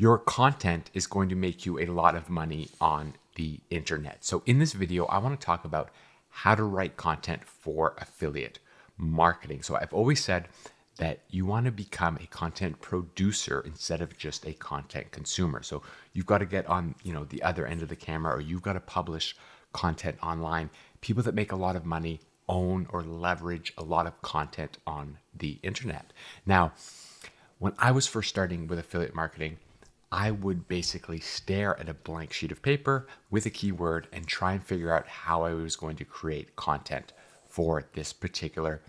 Your content is going to make you a lot of money on the internet. So in this video, I want to talk about how to write content for affiliate marketing. So I've always said that you want to become a content producer instead of just a content consumer. So you've got to get on, the other end of the camera, or you've got to publish content online. People that make a lot of money own or leverage a lot of content on the internet. Now, when I was first starting with affiliate marketing, I would basically stare at a blank sheet of paper with a keyword and try and figure out how I was going to create content for this particular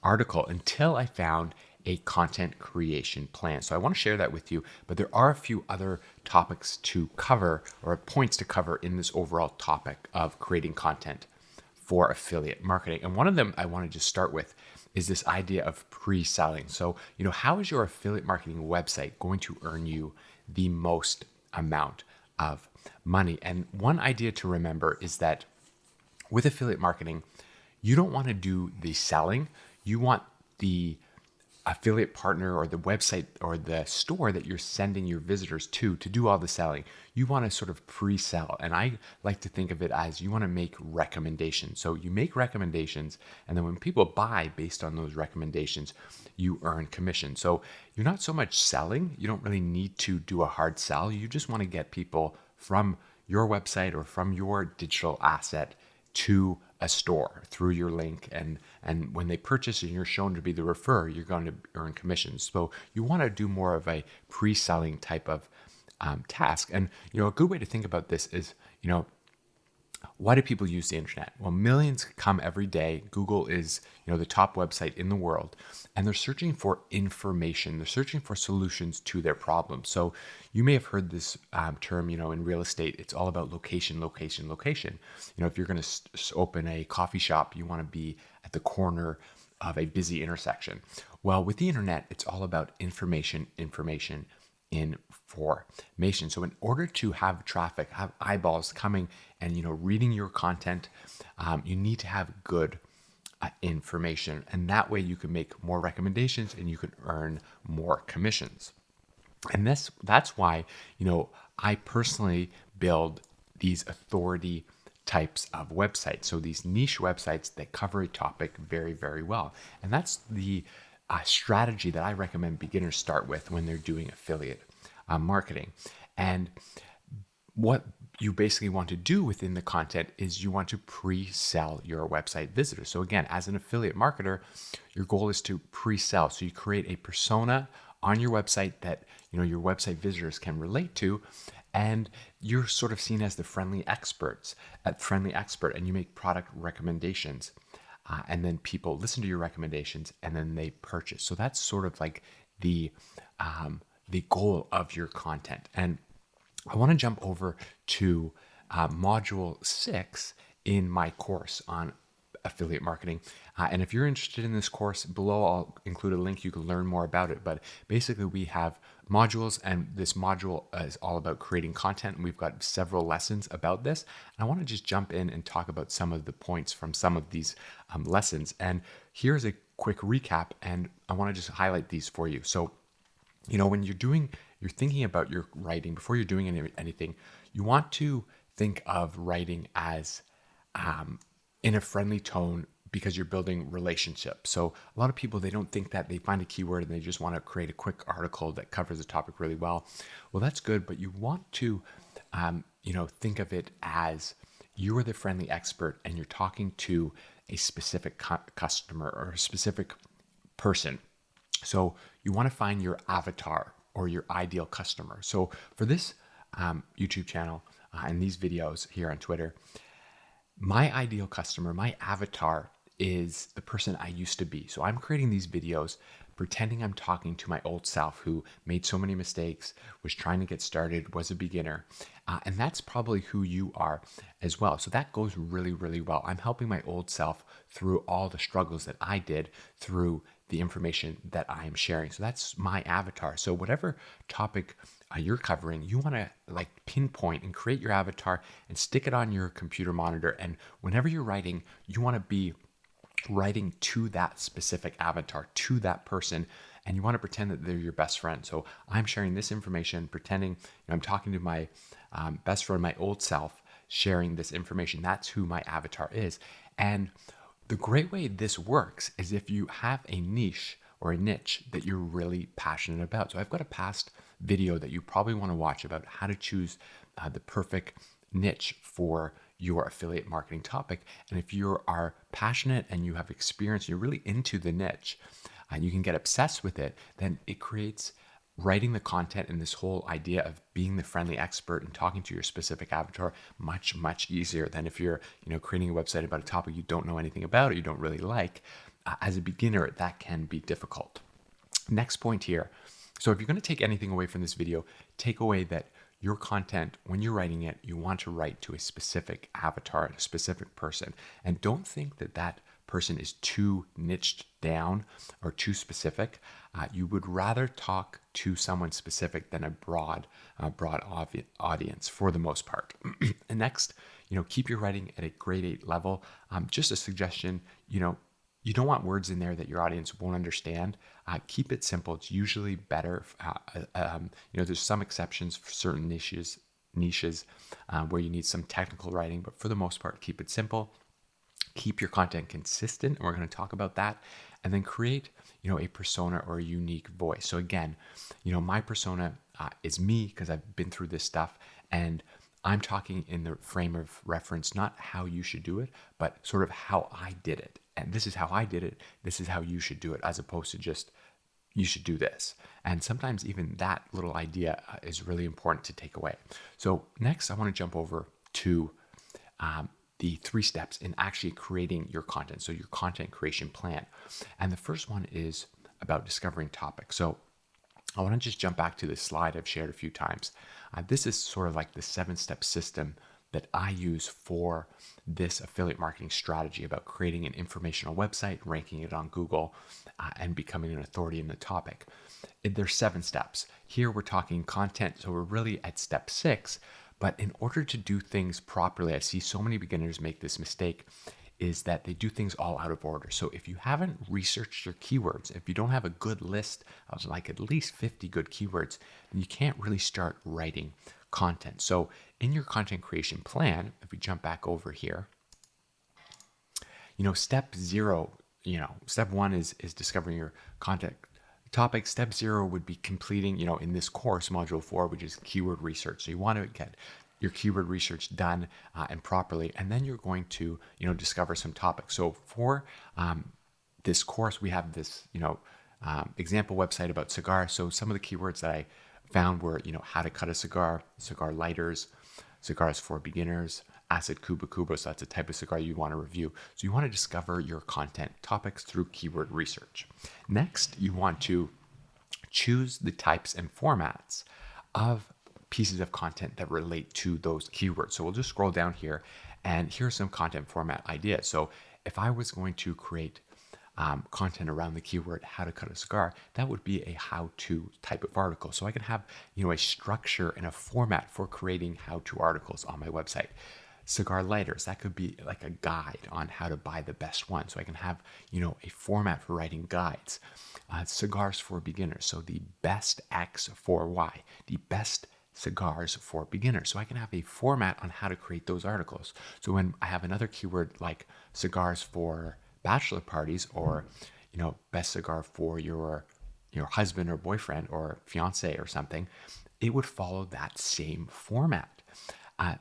article until I found a content creation plan. So I want to share that with you, but there are a few other topics to cover or points to cover in this overall topic of creating content for affiliate marketing. And one of them I want to just start with is this idea of pre-selling. So, how is your affiliate marketing website going to earn you the most amount of money? And one idea to remember is that with affiliate marketing, you don't want to do the selling. You want the affiliate partner or the website or the store that you're sending your visitors to do all the selling. You want to sort of pre-sell. And I like to think of it as you want to make recommendations. So you make recommendations, and then when people buy based on those recommendations, you earn commission. So you're not so much selling. You don't really need to do a hard sell. You just want to get people from your website or from your digital asset to a store through your link, and when they purchase and you're shown to be the referrer, you're going to earn commissions. So you want to do more of a pre-selling type of task. And a good way to think about this is, why do people use the internet? Well, millions come every day. Google is, the top website in the world, and they're searching for information. They're searching for solutions to their problems. So you may have heard this term, in real estate, it's all about location, location, location. If you're going to open a coffee shop, you want to be at the corner of a busy intersection. Well, with the internet, it's all about information, information, information. So in order to have traffic, have eyeballs coming and reading your content, you need to have good information, and that way you can make more recommendations and you can earn more commissions. And that's why I personally build these authority types of websites. So these niche websites that cover a topic very, very well. And that's the strategy that I recommend beginners start with when they're doing affiliate marketing. And what you basically want to do within the content is you want to pre-sell your website visitors. So again, as an affiliate marketer, your goal is to pre-sell. So you create a persona on your website that your website visitors can relate to, and you're sort of seen as the friendly expert, and you make product recommendations, and then people listen to your recommendations and then they purchase. So that's sort of like the goal of your content. And I want to jump over to module 6 in my course on affiliate marketing. And if you're interested in this course, below I'll include a link. You can learn more about it. But basically we have modules, and this module is all about creating content. And we've got several lessons about this. And I want to just jump in and talk about some of the points from some of these lessons. And here's a quick recap, and I want to just highlight these for you. So, when you're thinking about your writing before you're doing anything, you want to think of writing as in a friendly tone, because you're building relationships. So a lot of people, they don't think that. They find a keyword and they just want to create a quick article that covers the topic really well. Well, that's good, but you want to, think of it as you are the friendly expert and you're talking to a specific customer or a specific person. So you want to find your avatar or your ideal customer. So for this YouTube channel and these videos here on Twitter, my ideal customer, my avatar, is the person I used to be. So I'm creating these videos pretending I'm talking to my old self who made so many mistakes, was trying to get started, was a beginner. And that's probably who you are as well. So that goes really, really well. I'm helping my old self through all the struggles that I did through the information that I am sharing. So that's my avatar. So whatever topic you're covering, you want to pinpoint and create your avatar and stick it on your computer monitor. And whenever you're writing, you want to be writing to that specific avatar, to that person, and you want to pretend that they're your best friend. So I'm sharing this information, pretending I'm talking to my best friend, my old self, sharing this information. That's who my avatar is. And the great way this works is if you have a niche or a niche that you're really passionate about. So I've got a past video that you probably want to watch about how to choose the perfect niche for your affiliate marketing topic. And if you are passionate and you have experience, you're really into the niche, and you can get obsessed with it, then it creates writing the content and this whole idea of being the friendly expert and talking to your specific avatar much easier than if you're creating a website about a topic you don't know anything about or you don't really like. As a beginner, that can be difficult. Next point here. So if you're going to take anything away from this video, take away that your content, when you're writing it, you want to write to a specific avatar, a specific person. And don't think that that person is too niched down or too specific. You would rather talk to someone specific than a broad audience for the most part. And next, keep your writing at a grade 8 level. Just a suggestion, you don't want words in there that your audience won't understand. Keep it simple. It's usually better. There's some exceptions for certain niches where you need some technical writing, but for the most part, keep it simple. Keep your content consistent, and we're going to talk about that. And then create, a persona or a unique voice. So again, my persona is me because I've been through this stuff, and I'm talking in the frame of reference, not how you should do it, but sort of how I did it. And this is how I did it. This is how you should do it, as opposed to just you should do this. And sometimes even that little idea is really important to take away. So next, I want to jump over to the 3 steps in actually creating your content. So your content creation plan. And the first one is about discovering topics. So I want to just jump back to this slide I've shared a few times. This is sort of like the 7-step system that I use for this affiliate marketing strategy about creating an informational website, ranking it on Google, and becoming an authority in the topic. There's 7 steps. Here we're talking content, so we're really at step 6. But in order to do things properly, I see so many beginners make this mistake, is that they do things all out of order. So if you haven't researched your keywords, if you don't have a good list of like at least 50 good keywords, then you can't really start writing content. So in your content creation plan, if we jump back over here, step 0, step 1 is discovering your content topic. Step 0 would be completing, in this course, module 4, which is keyword research. So you want to get your keyword research done and properly, and then you're going to, discover some topics. So for this course, we have this, example website about cigars. So some of the keywords that I found were, how to cut a cigar, cigar lighters, cigars for beginners, acid cuba cuba. So that's a type of cigar you want to review. So you want to discover your content topics through keyword research. Next, you want to choose the types and formats of pieces of content that relate to those keywords. So we'll just scroll down here, and here's some content format ideas. So if I was going to create content around the keyword how to cut a cigar, that would be a how-to type of article. So I can have a structure and a format for creating how-to articles on my website. Cigar lighters, that could be like a guide on how to buy the best one. So I can have a format for writing guides. Cigars for beginners, so the best X for Y, the best cigars for beginners. So I can have a format on how to create those articles. So when I have another keyword like cigars for bachelor parties, or best cigar for your husband or boyfriend or fiance or something, it would follow that same format.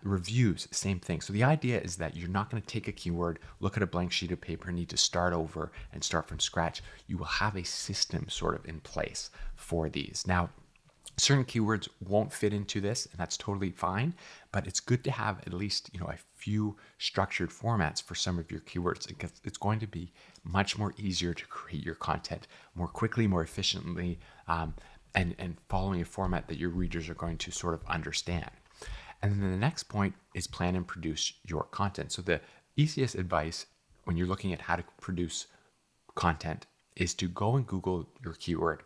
Reviews, same thing. So the idea is that you're not going to take a keyword, look at a blank sheet of paper, and need to start over and start from scratch. You will have a system sort of in place for these. Now, certain keywords won't fit into this, and that's totally fine, but it's good to have at least a few structured formats for some of your keywords, because it's going to be much more easier to create your content more quickly, more efficiently, and following a format that your readers are going to sort of understand. And then the next point is plan and produce your content. So the easiest advice when you're looking at how to produce content is to go and Google your keyword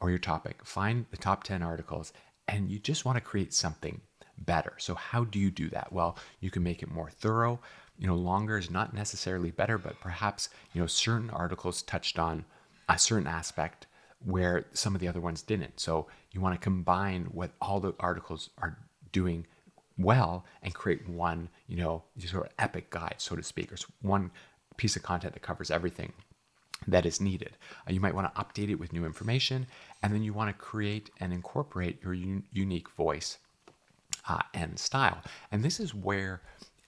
or your topic, find the top 10 articles, and you just want to create something better. So how do you do that? Well, you can make it more thorough. Longer is not necessarily better, but perhaps, certain articles touched on a certain aspect where some of the other ones didn't. So you want to combine what all the articles are doing well and create one, sort of epic guide, so to speak, or one piece of content that covers everything that is needed. You might want to update it with new information, and then you want to create and incorporate your unique voice and style. And this is where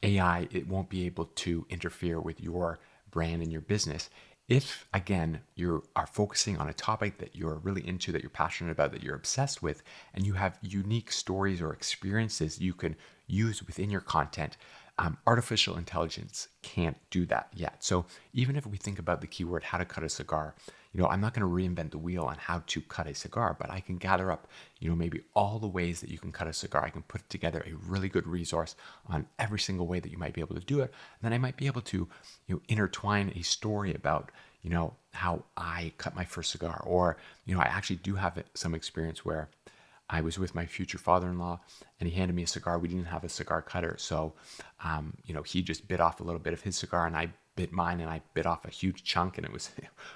AI, it won't be able to interfere with your brand and your business. If, again, you are focusing on a topic that you're really into, that you're passionate about, that you're obsessed with, and you have unique stories or experiences you can use within your content, artificial intelligence can't do that yet. So even if we think about the keyword, how to cut a cigar, I'm not going to reinvent the wheel on how to cut a cigar, but I can gather up, maybe all the ways that you can cut a cigar. I can put together a really good resource on every single way that you might be able to do it. And then I might be able to, intertwine a story about, how I cut my first cigar, or, I actually do have some experience where I was with my future father-in-law and he handed me a cigar. We didn't have a cigar cutter. So, he just bit off a little bit of his cigar and I bit mine, and I bit off a huge chunk, and it was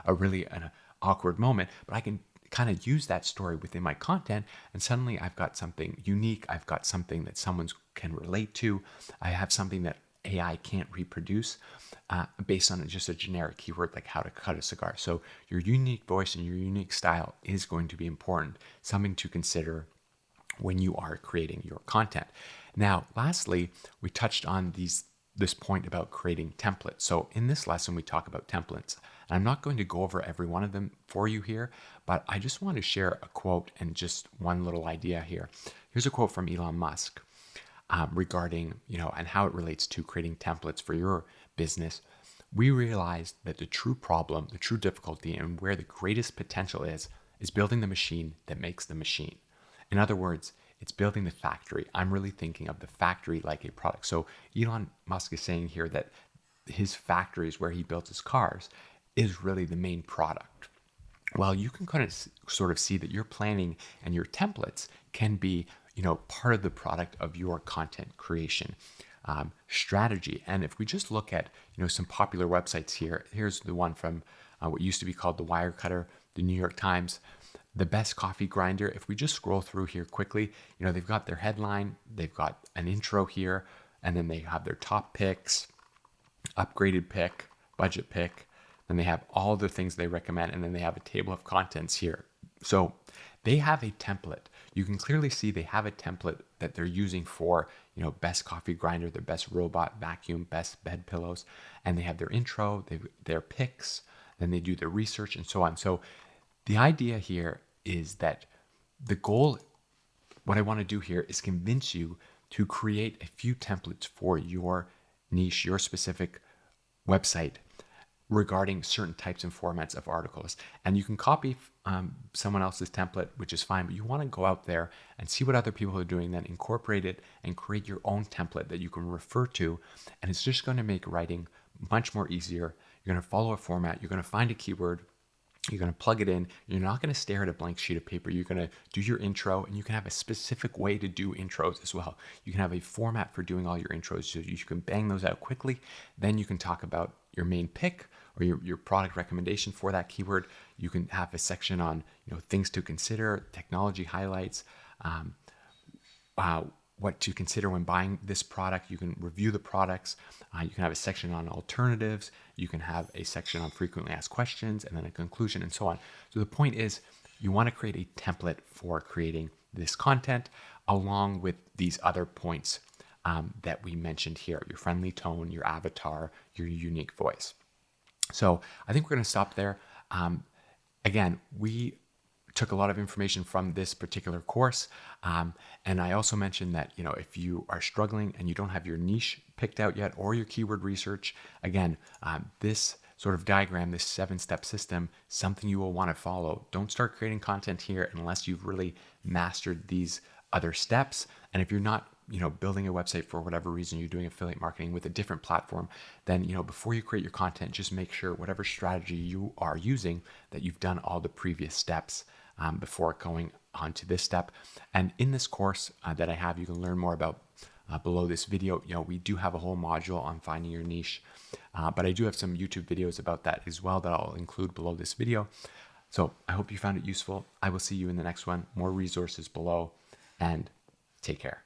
a really an awkward moment, but I can kind of use that story within my content, and suddenly I've got something unique. I've got something that someone can relate to. I have something that AI can't reproduce based on just a generic keyword like how to cut a cigar. So your unique voice and your unique style is going to be important, something to consider when you are creating your content. Now, lastly, we touched on this point about creating templates. So in this lesson, we talk about templates. And I'm not going to go over every one of them for you here, but I just want to share a quote and just one little idea here. Here's a quote from Elon Musk regarding, and how it relates to creating templates for your business. We realized that the true problem, the true difficulty, and where the greatest potential is building the machine that makes the machine. In other words, it's building the factory. I'm really thinking of the factory like a product. So Elon Musk is saying here that his factories where he builds his cars is really the main product. Well, you can kind of sort of see that your planning and your templates can be, part of the product of your content creation strategy. And if we just look at, some popular websites here, here's the one from what used to be called the Wirecutter, the New York Times, the best coffee grinder. If we just scroll through here quickly, they've got their headline, they've got an intro here, and then they have their top picks, upgraded pick, budget pick, then they have all the things they recommend, and then they have a table of contents here. So they have a template. You can clearly see they have a template that they're using for, best coffee grinder, their best robot vacuum, best bed pillows, and they have their intro, their picks, then they do their research and so on. So the idea here is that the goal, what I want to do here is convince you to create a few templates for your niche, your specific website regarding certain types and formats of articles. And you can copy someone else's template, which is fine, but you want to go out there and see what other people are doing, then incorporate it and create your own template that you can refer to. And it's just going to make writing much more easier. You're going to follow a format. You're going to find a keyword. You're going to plug it in. You're not going to stare at a blank sheet of paper. You're going to do your intro, and you can have a specific way to do intros as well. You can have a format for doing all your intros so you can bang those out quickly. Then you can talk about your main pick or your product recommendation for that keyword. You can have a section on things to consider, technology highlights, what to consider when buying this product. You can review the products. You can have a section on alternatives. You can have a section on frequently asked questions, and then a conclusion, and so on. So the point is, you want to create a template for creating this content along with these other points that we mentioned here: your friendly tone, your avatar, your unique voice. So I think we're going to stop there. Again, we took a lot of information from this particular course. And I also mentioned that, if you are struggling and you don't have your niche picked out yet or your keyword research, again, this sort of diagram, this 7-step system, something you will want to follow. Don't start creating content here unless you've really mastered these other steps. And if you're not, building a website for whatever reason, you're doing affiliate marketing with a different platform, then, before you create your content, just make sure whatever strategy you are using, that you've done all the previous steps before going on to this step. And in this course that I have, you can learn more about below this video. We do have a whole module on finding your niche, but I do have some YouTube videos about that as well that I'll include below this video. So I hope you found it useful. I will see you in the next one. More resources below, and take care.